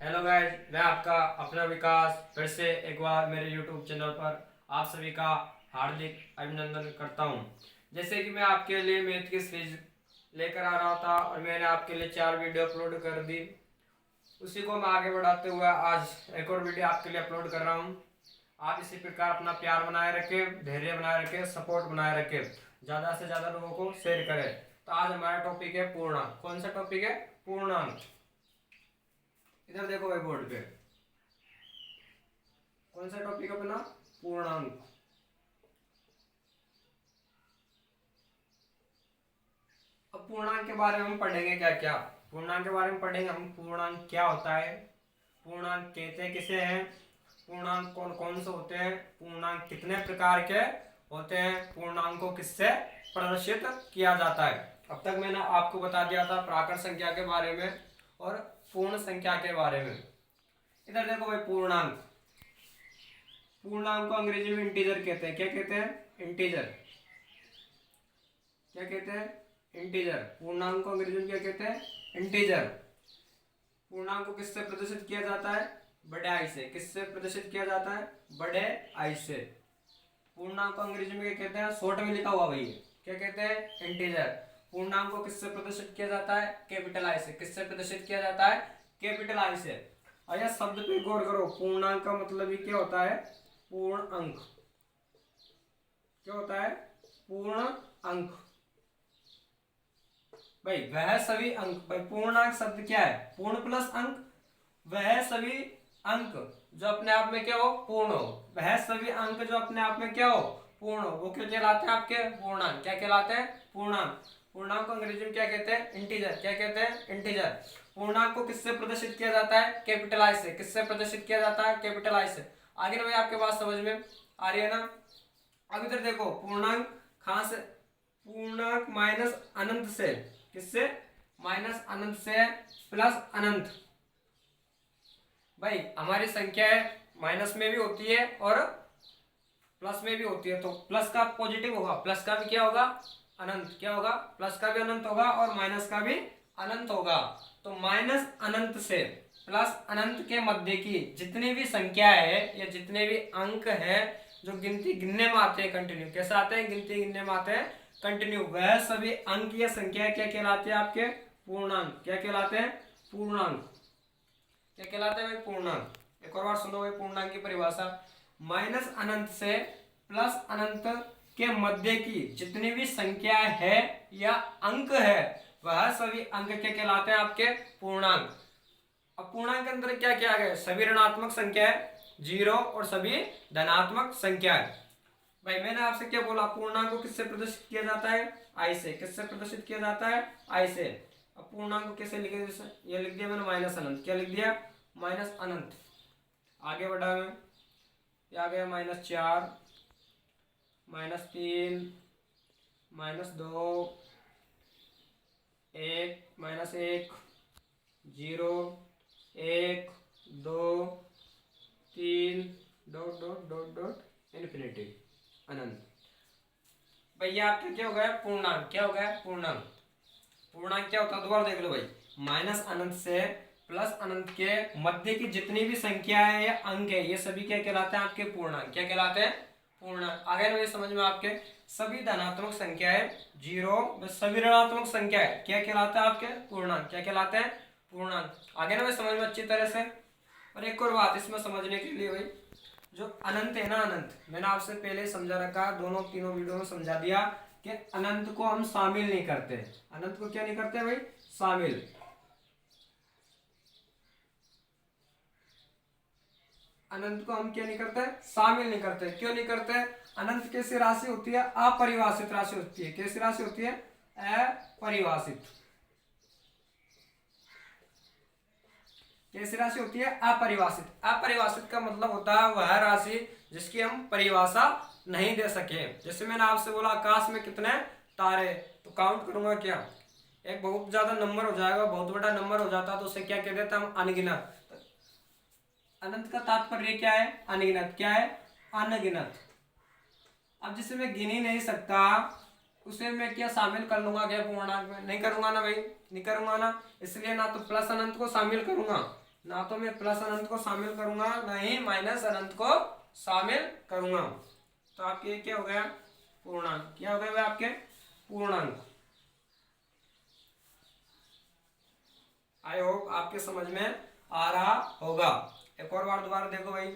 Hello guys, मैं आपका अपना विकास फिर से एक बार मेरे यूट्यूब चैनल पर आप सभी का हार्दिक अभिनंदन करता हूं। जैसे कि मैं आपके लिए मैथ की सीरीज लेकर आ रहा था और मैंने आपके लिए 4 वीडियो अपलोड कर दी। उसी को मैं आगे बढ़ाते हुए आज एक और वीडियो आपके लिए अपलोड कर रहा हूं। आप इसी प्रकार अपना प्यार बनाए रखें, धैर्य बनाए रखें, सपोर्ट बनाए रखें, ज़्यादा से ज़्यादा लोगों को शेयर करें। तो आज हमारा टॉपिक है पूर्णांक। कौन सा टॉपिक है? पूर्णांक। इधर देखो भाई बोर्ड पे, कौन सा टॉपिक है अपना? पूर्णांक। अब पूर्णांक के बारे में हम पढ़ेंगे क्या क्या। पूर्णांक के बारे में पढ़ेंगे हम, पूर्णांक क्या होता है, पूर्णांक कहते किसे हैं, पूर्णांक कौन कौन से होते हैं, पूर्णांक कितने प्रकार के होते हैं, पूर्णांक को किससे प्रदर्शित किया जाता है। अब तक मैंने आपको बता दिया था प्राकृत संख्या के बारे में और पूर्ण संख्या के बारे में। इधर देखो भाई, पूर्णांक। पूर्णांक को अंग्रेजी में इंटीजर कहते हैं। क्या कहते हैं? इंटीजर। क्या कहते हैं? इंटीजर। पूर्णांक को अंग्रेजी में क्या कहते हैं? इंटीजर। पूर्णांक को किससे प्रदर्शित किया जाता है? बड़े आई से। किससे प्रदर्शित किया जाता है? बड़े आई से। पूर्णांक को अंग्रेजी में क्या कहते हैं? शॉर्ट में लिखा हुआ भाई, क्या कहते हैं? इंटीजर। पूर्णांक को किससे प्रदर्शित किया जाता है? कैपिटल आई से। किससे प्रदर्शित किया जाता है? कैपिटल आई से। और यह शब्द पे गौर करो, पूर्णांक का मतलब ही क्या होता है? पूर्ण अंक। क्या होता है? पूर्ण अंक। भाई वह सभी अंक, भाई पूर्णांक शब्द क्या है? पूर्ण प्लस अंक। वह सभी अंक जो अपने आप में क्या हो? पूर्ण हो। वह सभी अंक जो अपने आप में क्या हो? पूर्ण हो, वो क्या कहलाते हैं? आपके पूर्णांक। क्या कहलाते हैं? पूर्णांक। पूर्णांक को अंग्रेजी में क्या कहते हैं? इंटीजर। क्या कहते हैं? इंटीजर। पूर्णांक को किससे प्रदर्शित किया जाता है? कैपिटल आई से। किससे प्रदर्शित किया जाता है? कैपिटल आई से। आगे ना भाई, आपके बात समझ में आ रही है ना? अब इधर देखो, पूर्णांक कहां से? पूर्णांक माइनस अनंत से। किससे? माइनस अनंत से प्लस अनंत। भाई हमारी संख्या है माइनस में भी होती है और प्लस में भी होती है, तो प्लस का पॉजिटिव होगा, प्लस का भी क्या होगा? अनंत। क्या होगा? प्लस का भी अनंत होगा और माइनस का भी अनंत होगा। तो माइनस अनंत से प्लस अनंत के मध्य की जितनी भी संख्या है या जितने भी अंक है जो गिनती गिनने में आते हैं कंटिन्यू, कैसे आते हैं? गिनती गिनने में आते हैं कंटिन्यू, वह सभी अंक या संख्या क्या कहलाते हैं? आपके पूर्णांक। क्या कहलाते हैं? पूर्णांक। क्या कहलाते हैं भाई? पूर्णांक। एक और बार सुनो भाई, पूर्णांक की परिभाषा। माइनस अनंत से प्लस अनंत के मध्य की जितनी भी संख्या है या अंक है, वह सभी अंक क्या कहलाते हैं? आपके पूर्णांक। अब पूर्णांक के अंदर क्या क्या है? सभी ऋणात्मक संख्या है, जीरो, और सभी धनात्मक संख्या है। भाई मैंने आपसे क्या बोला? पूर्णांक को किससे प्रदर्शित किया जाता है? आई से। किससे प्रदर्शित किया जाता है? आई से। अब पूर्णांक को कैसे लिखे? जैसे ये लिख दिया मैंने माइनस अनंत। क्या लिख दिया? माइनस अनंत। आगे बढ़ा मैं, ये आ गया -4, -3, -2, 1, -1, 0, 1, 2, 3, dot dot dot dot infinity, अनंत। भैया आपका क्या हो गया? पूर्णांक। क्या हो गया? पूर्णांक। पूर्णांक क्या होता है? दोबारा देख लो भाई, माइनस अनंत से प्लस अनंत के मध्य की जितनी भी संख्या है या अंक है, ये सभी क्या कहलाते हैं? आपके पूर्णांक। क्या कहलाते हैं? पूर्णांक। आगे ना ये समझ में आपके, सभी धनात्मक संख्या है, जीरो, सभी ऋणात्मक संख्या है, क्या कहलाता है? आपके पूर्णांक। क्या कहलाते हैं? पूर्णांक। आगे ना भाई समझ में अच्छी तरह से। और एक और बात इसमें समझने के लिए भाई, जो अनंत है ना, अनंत मैंने आपसे पहले समझा रखा, दोनों तीनों वीडियो में समझा दिया कि अनंत को हम शामिल नहीं करते। अनंत को क्या नहीं करते भाई? शामिल। अनंत को हम क्या नहीं करते? शामिल नहीं करते। क्यों नहीं करते? अनंत कैसी राशि होती है? अपरिभाषित राशि होती है। कैसी राशि होती है? अपरिभाषित। कैसी राशि होती है? अपरिभाषित। अपरिभाषित का मतलब होता है वह राशि जिसकी हम परिभाषा नहीं दे सके। जैसे मैंने आपसे बोला आकाश में कितने तारे, तो काउंट करूंगा क्या? एक बहुत ज्यादा नंबर हो जाएगा, बहुत बड़ा नंबर हो जाता, तो उसे क्या कह देते हम? अनगिनत। अनंत का तात्पर्य क्या है? अनगिनत। क्या है? अनगिनत। अब जिसे मैं गिन ही नहीं सकता, उसे मैं क्या शामिल कर लूंगा क्या पूर्णांक में? नहीं करूंगा ना भाई, नहीं करूंगा ना। इसलिए ना तो प्लस अनंत को शामिल करूंगा, ना तो मैं प्लस अनंत को शामिल करूंगा ना ही माइनस अनंत को शामिल करूंगा। तो आपके क्या हो गया, पूर्णांक। क्या हो गया भाई आपके, पूर्णांक। आई होप आपके समझ में आ रहा होगा। एक और बार दोबारा देखो भाई,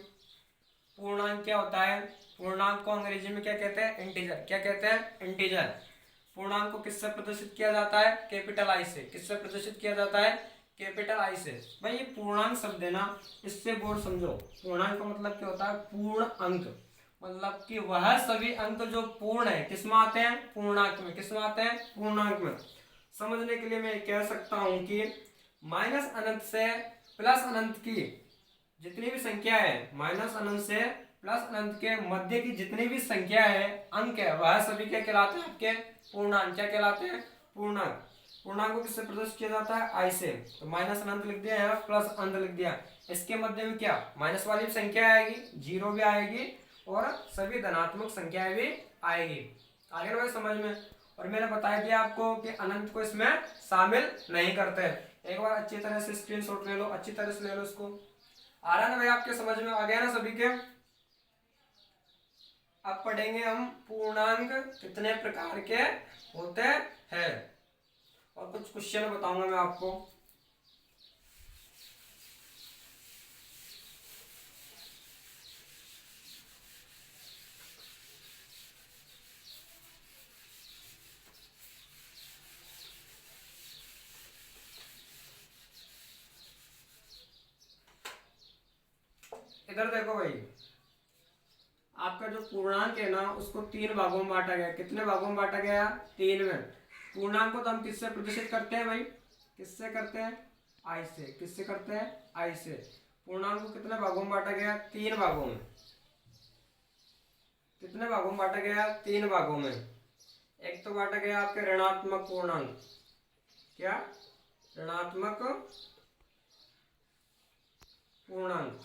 पूर्णांक क्या होता है। पूर्णांक को अंग्रेजी में क्या कहते हैं, इंटीजर। क्या कहते हैं, इंटीजर। पूर्णांक को किससे प्रदर्शित किया जाता है, कैपिटल आई से। किससे प्रदर्शित किया जाता है, कैपिटल आई से। भाई ये पूर्णांक शब्द है ना, इससे बोर्ड समझो। पूर्णांक का मतलब क्या होता है, पूर्ण अंक। मतलब कि वह सभी अंक जो पूर्ण है, किसमें आते हैं, पूर्णांक में। किसमें आते हैं, पूर्णांक में। समझने के लिए मैं कह सकता हूं कि माइनस अनंत से प्लस अनंत की जितनी भी संख्या है, माइनस अनंत से प्लस अनंत के मध्य की जितनी भी संख्या है, अंक है, वह सभी क्या कहलाते हैं, आपके पूर्णांक। क्या कहलाते हैं, पूर्णांक। पूर्णांक को किससे प्रदर्शित किया जाता है, आई से। तो माइनस अनंत लिख दिया है, प्लस अनंत लिख दिया। इसके मध्य में क्या, माइनस वाली भी संख्या आएगी, जीरो भी आएगी, और सभी धनात्मक संख्याएं भी आएगी। आगे ना भाई समझ में। और मैंने बताया दिया आपको कि अनंत को इसमें शामिल नहीं करते। एक बार अच्छी तरह से स्क्रीनशॉट ले लो, अच्छी तरह से ले लो इसको। आ रहा है ना भाई, आपके समझ में आ गया ना सभी के। अब पढ़ेंगे हम पूर्णांक कितने प्रकार के होते हैं, और कुछ क्वेश्चन बताऊंगा मैं आपको। इधर देखो भाई, आपका जो पूर्णांक है ना, उसको तीन भागों में बांटा गया। कितने भागों में बांटा गया, तीन में। पूर्णांक को तो हम किससे प्रदर्शित करते हैं भाई, किससे करते हैं, आई से। किससे करते हैं, आई से। पूर्णांक को कितने भागों में बांटा गया, तीन भागों में। कितने भागों में बांटा गया, तीन भागों में। एक तो बांटा गया आपके ऋणात्मक पूर्णांक। क्या, ऋणात्मक पूर्णांक।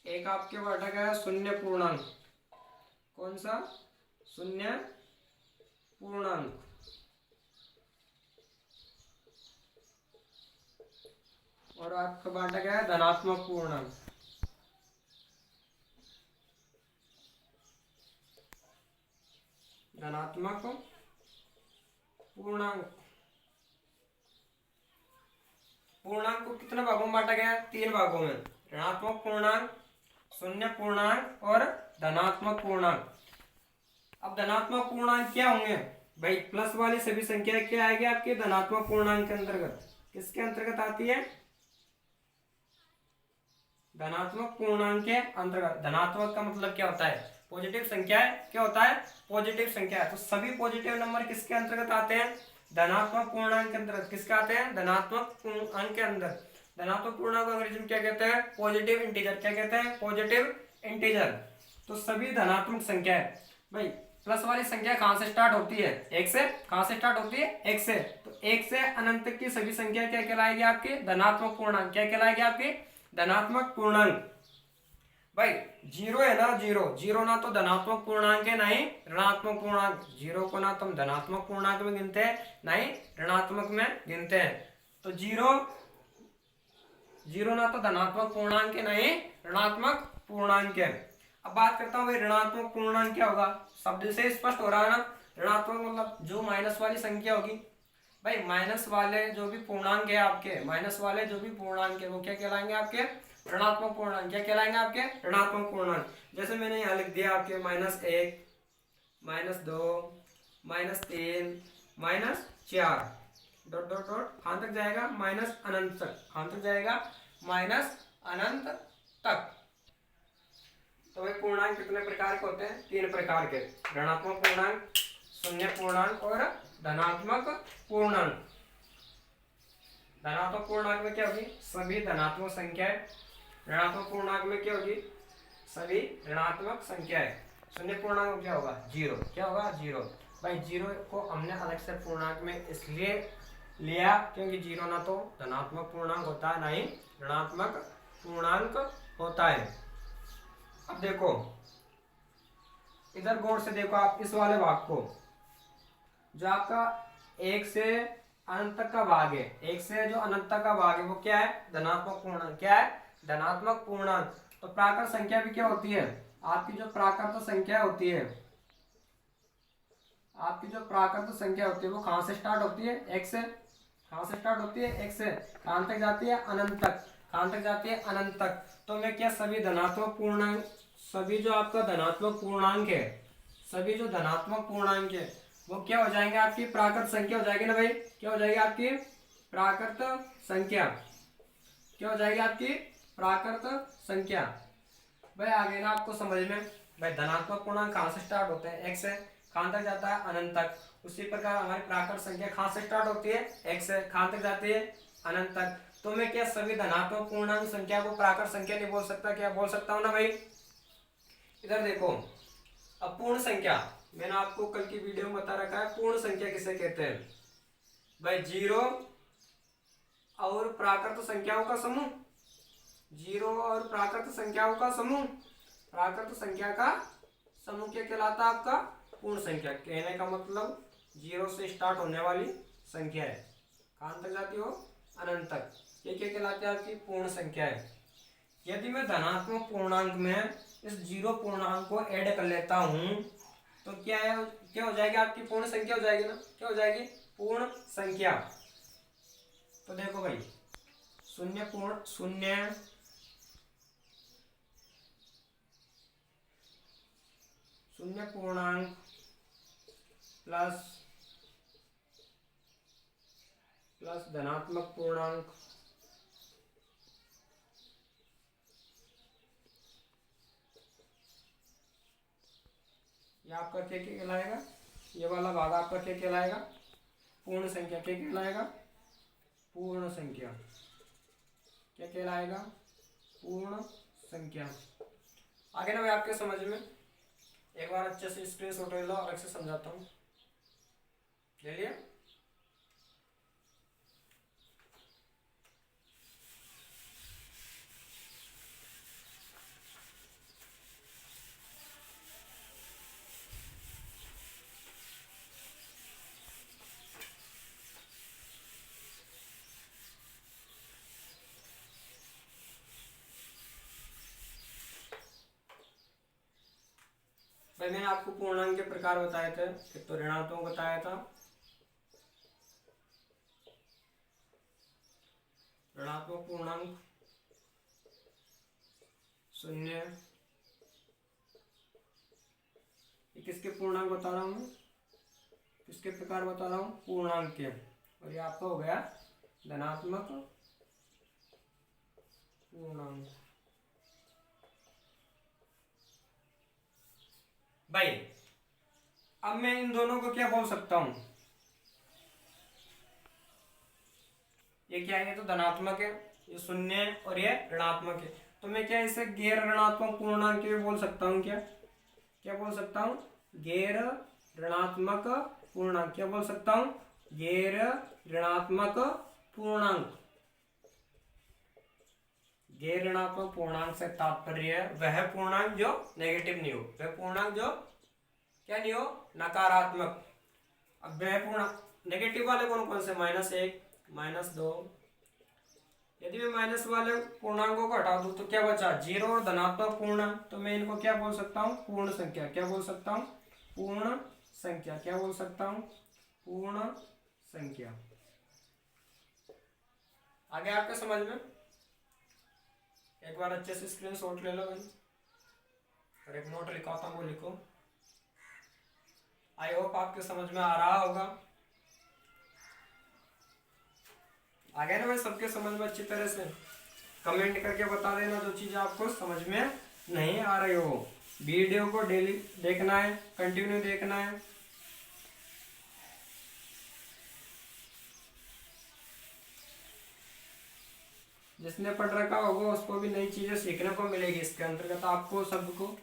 एक आपके बांटा गया शून्य पूर्णांक। कौन सा, शून्य पूर्णांक। और आपका बांटा गया धनात्मक पूर्णांक। धनात्मक पूर्णांक। पूर्णांक को कितने भागों में बांटा गया, तीन भागों में। ऋणात्मक पूर्णांक, शून्य पूर्णांक और धनात्मक पूर्णांक। अब धनात्मक पूर्णांक क्या होंगे भाई, प्लस वाली सभी संख्या क्या आएगी आपके धनात्मक पूर्णांक के अंतर्गत। किसके अंतर्गत आती है, धनात्मक पूर्णांक के अंतर्गत। धनात्मक का मतलब क्या होता है, पॉजिटिव संख्या है। क्या होता है, पॉजिटिव संख्या है। तो सभी पॉजिटिव नंबर किसके अंतर्गत आते हैं, धनात्मक पूर्णांक के अंतर्गत। किसके आते हैं, धनात्मक पूर्णांक के अंदर। धनात्मक पूर्णांक अंग्रेजी में क्या कहते हैं, पॉजिटिव इंटीजर। क्या कहते हैं, पॉजिटिव इंटीजर। तो सभी धनात्मक संख्या है भाई। प्लस वाली संख्या कहां से स्टार्ट होती है, एक से। कहां से स्टार्ट होती है, एक से। तो एक से अनंत तक की सभी संख्या क्या कहलाएगी आपकी, धनात्मक पूर्णांक। क्या कहलाएगी आपकी, धनात्मक पूर्णांक। भाई जीरो है ना, जीरो। जीरो ना तो धनात्मक पूर्णांक है, ना ही ऋणात्मक पूर्णांक। जीरो को ना तो हम धनात्मक पूर्णांक में गिनते हैं, ना ही ऋणात्मक में गिनते हैं। तो जीरो, जीरो ना तो धनात्मक पूर्णांक है, ना ही ऋणात्मक पूर्णांक है। अब बात करता हूँ भाई ऋणात्मक पूर्णांक क्या होगा। शब्द से स्पष्ट हो रहा है ना, ऋणात्मक मतलब जो माइनस वाली संख्या होगी। भाई माइनस वाले जो भी पूर्णांक है आपके, माइनस वाले जो भी पूर्णांक है वो क्या कहलाएंगे आपके, ऋणात्मक पूर्णांक। क्या कहलाएंगे आपके, ऋणात्मक पूर्णांक। जैसे मैंने यहाँ लिख दिया आपके -1, -2, -3, -4, डॉट डॉट डॉट कहां तक जाएगा, माइनस अनंत तक। कहां तक जाएगा, माइनस अनंत तक। तो भाई पूर्णांक कितने प्रकार के होते हैं, तीन प्रकार के। ऋणात्मक पूर्णांक, शून्य पूर्णांक और धनात्मक पूर्णांक। धनात्मक पूर्णांक में क्या होगी, सभी धनात्मक संख्याएं। ऋणात्मक पूर्णांक में क्या होगी, सभी ऋणात्मक संख्याएं। शून्य पूर्णांक में क्या होगा, जीरो। क्या होगा, जीरो। भाई जीरो को हमने अलग से पूर्णांक में इसलिए लिया क्योंकि जीरो ना तो धनात्मक पूर्णांक होता है, ना ही ऋणात्मक पूर्णांक होता है। अब देखो इधर गौर से देखो आप इस वाले भाग को, जो आपका एक से अनंत तक का भाग है, एक से जो अनंत तक का भाग है वो क्या है, धनात्मक पूर्णांक। क्या है, धनात्मक पूर्णांक। तो प्राकृत संख्या भी क्या होती है, आपकी जो प्राकृत संख्या होती है, आपकी जो प्राकृत संख्या होती है वो कहाँ से स्टार्ट होती है, एक से। कहाँ से स्टार्ट होती है, एक से। कहाँ तक जाती है, अनंत तक। कहाँ तक जाती है, अनंत तक। तो मैं क्या, सभी धनात्मक पूर्णांक, सभी जो आपका धनात्मक पूर्णांक है, सभी जो धनात्मक पूर्णांक है वो क्या हो जाएंगे, आपकी प्राकृत संख्या हो जाएगी ना भाई। क्या हो जाएगी आपकी प्राकृत संख्या, क्या हो जाएगी आपकी प्राकृत संख्या। भाई आ गए ना आपको समझ में। भाई धनात्मक पूर्णांक कहाँ से स्टार्ट होते हैं, एक से। कहाँ तक जाता है, अनंत तक। उसी प्रकार हमारी प्राकृत संख्या कहाँ से स्टार्ट होती है, एक से। कहाँ तक जाती है, अनंत तक। तो मैं क्या सभी धनात्मक पूर्णांक संख्या को प्राकृत संख्या नहीं बोल सकता, क्या बोल सकता हूँ ना भाई। इधर देखो, अब पूर्ण संख्या, मैंने आपको कल की वीडियो में बता रखा है पूर्ण संख्या किसे कहते हैं। भाई जीरो और प्राकृत संख्याओं का समूह, जीरो और प्राकृत संख्याओं का समूह, प्राकृत संख्या का समूह क्या कहलाता है, आपका पूर्ण संख्या। कहने का मतलब जीरो से स्टार्ट होने वाली संख्या है, कहाँ तक जाती हो, अनंत तक। ये क्या कहलाती है, आपकी पूर्ण संख्या है। यदि मैं धनात्मक पूर्णांक में इस जीरो पूर्णांक को ऐड कर लेता हूं तो क्या है, क्या हो जाएगी, आपकी पूर्ण संख्या हो जाएगी ना। क्या हो जाएगी, पूर्ण संख्या। तो देखो भाई, शून्य पूर्ण शून्य, शून्य पूर्णांक प्लस प्लस धनात्मक पूर्णांक, ये आपका क्या कहलाएगा, ये वाला भाग आपका क्या कहलाएगा, पूर्ण संख्या। क्या कहलाएगा, पूर्ण संख्या। क्या कहलाएगा, पूर्ण संख्या। आगे ना मैं आपके समझ में एक बार अच्छे से स्क्रीनशॉट ले लो, अलग से समझाता हूँ। ले लिया। भाई मैंने आपको पूर्णांक के प्रकार बताए थे, एक तो ऋणात्मक बताया था, ऋणात्मक पूर्णांक शून्य, किसके पूर्णांक बता रहा हूँ, किसके प्रकार बता रहा हूँ, पूर्णांक के। और ये आपका हो गया धनात्मक पूर्णांक। भाई अब मैं इन दोनों को क्या बोल सकता हूं, ये क्या है, ये तो धनात्मक है, ये शून्य और ये ऋणात्मक है। तो मैं क्या इसे गैर ऋणात्मक पूर्णांक भी बोल सकता हूँ, क्या क्या बोल सकता हूँ, गैर ऋणात्मक पूर्णांक। क्या बोल सकता हूँ, गैर ऋणात्मक पूर्णांक। गैर ऋणात्मक पूर्णांक से तात्पर्य वह पूर्णांक जो नेगेटिव नहीं हो, वह पूर्णांक जो क्या नहीं हो, नकारात्मक। अब वह पूर्णांक नेगेटिव वाले कौन कौन से, -1, -2। यदि मैं माइनस वाले पूर्णांकों को हटा दूं तो क्या बचा, जीरो और धनात्मक पूर्णांक। तो मैं इनको क्या बोल सकता हूँ, पूर्ण संख्या। क्या बोल सकता हूँ, पूर्ण संख्या। क्या बोल सकता हूँ, पूर्ण संख्या। आगे आपके समझ में, एक बार अच्छे से स्क्रीनशॉट ले लो भाई, और एक नोट लिखाता हूँ वो लिखो। आई होप आपके समझ में आ रहा होगा। आ गया ना भाई सबके समझ में अच्छी तरह से। कमेंट करके बता देना जो चीज़ आपको समझ में नहीं आ रही हो। वीडियो को डेली देखना है, कंटिन्यू देखना है। जिसने पढ़ रखा होगा उसको भी नई चीजें सीखने को मिलेगी इसके अंतर्गत, आपको सबको।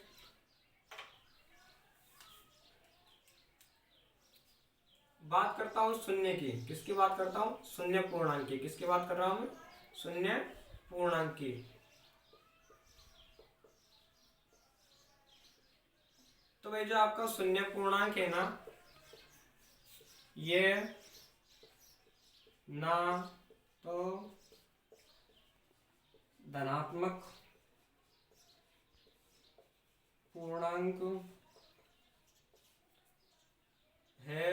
बात करता हूँ शून्य की, किसकी बात करता हूँ, शून्य पूर्णांक की। किसकी बात कर रहा हूँ मैं, शून्य पूर्णांक की। तो भाई जो आपका शून्य पूर्णांक है ना, ये ना तो धनात्मक पूर्णांक है,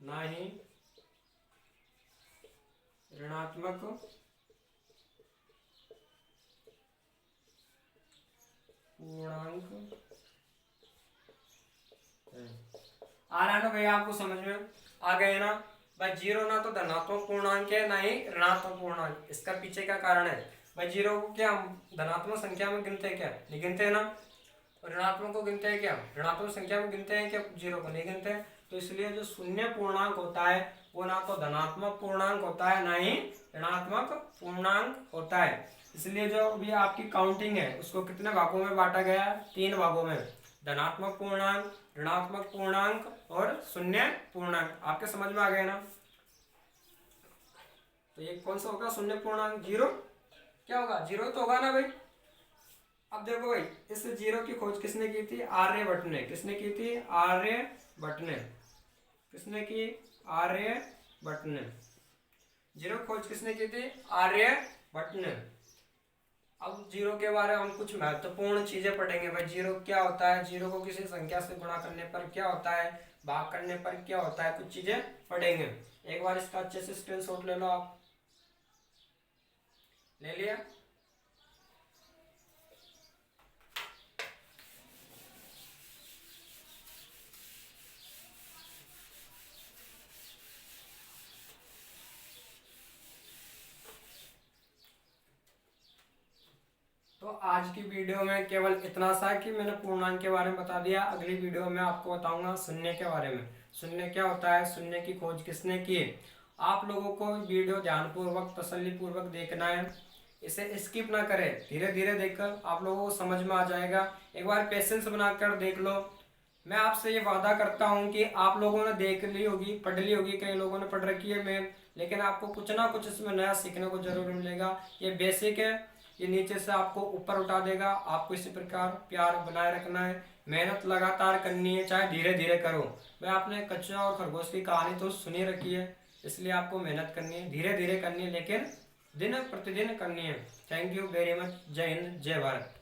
ना ही ऋणात्मक पूर्णांक है। आ रहा है ना भैया, आपको समझ में आ गए ना भाई? जीरो ना तो धनात्मक पूर्णांक है, ना ही ऋणात्मक पूर्णांक। इसका पीछे का कारण है भाई, जीरो को क्या हम धनात्मक संख्या में गिनते हैं क्या? नहीं गिनते हैं ना। ऋणात्मक को गिनते हैं क्या? ऋणात्मक संख्या में गिनते हैं क्या? जीरो को नहीं गिनते हैं। तो इसलिए जो शून्य पूर्णांक होता है वो ना तो धनात्मक पूर्णांक होता है, ना ही ऋणात्मक पूर्णांक होता है। इसलिए जो भी आपकी काउंटिंग है उसको कितने भागों में बांटा गया है? 3 भागों में। धनात्मक पूर्णांक, ऋणात्मक पूर्णांक और शून्य पूर्णांक। आपके समझ में आ गया ना? तो ये कौन सा होगा शून्य पूर्णांक? जीरो। क्या होगा? जीरो तो होगा ना भाई। अब देखो भाई, इस जीरो की खोज किसने की थी? आर्यभट्ट ने। किसने की थी? आर्यभट्ट ने। किसने की? आर्यभट्ट ने। जीरो खोज किसने की थी? आर्यभट्ट ने। अब जीरो के बारे में हम कुछ महत्वपूर्ण चीजें पढ़ेंगे भाई। जीरो क्या होता है, जीरो को किसी संख्या से गुणा करने पर क्या होता है, भाग करने पर क्या होता है, कुछ चीजें पढ़ेंगे। एक बार इसका अच्छे से स्क्रीनशॉट ले लो आप। ले लिया? तो आज की वीडियो में केवल इतना सा कि मैंने पूर्णांक के बारे में बता दिया। अगली वीडियो में आपको बताऊंगा शून्य के बारे में। शून्य क्या होता है, शून्य की खोज किसने की। आप लोगों को वीडियो ध्यानपूर्वक तसल्लीपूर्वक देखना है, इसे स्किप ना करें। धीरे धीरे देखकर आप लोगों को समझ में आ जाएगा। एक बार पेशेंस बनाकर देख लो। मैं आपसे ये वादा करता हूँ कि आप लोगों ने देख ली होगी, पढ़ ली होगी, कई लोगों ने पढ़ रखी है मैं, लेकिन आपको कुछ ना कुछ इसमें नया सीखने को जरूर मिलेगा। ये बेसिक है, ये नीचे से आपको ऊपर उठा देगा। आपको इसी प्रकार प्यार बनाए रखना है, मेहनत लगातार करनी है, चाहे धीरे धीरे करो। मैं आपने कच्चा और खरगोश की कहानी तो सुनी रखी है, इसलिए आपको मेहनत करनी है, धीरे धीरे करनी है, लेकिन दिन प्रतिदिन करनी है। Thank you very much. जय हिंद, जय भारत।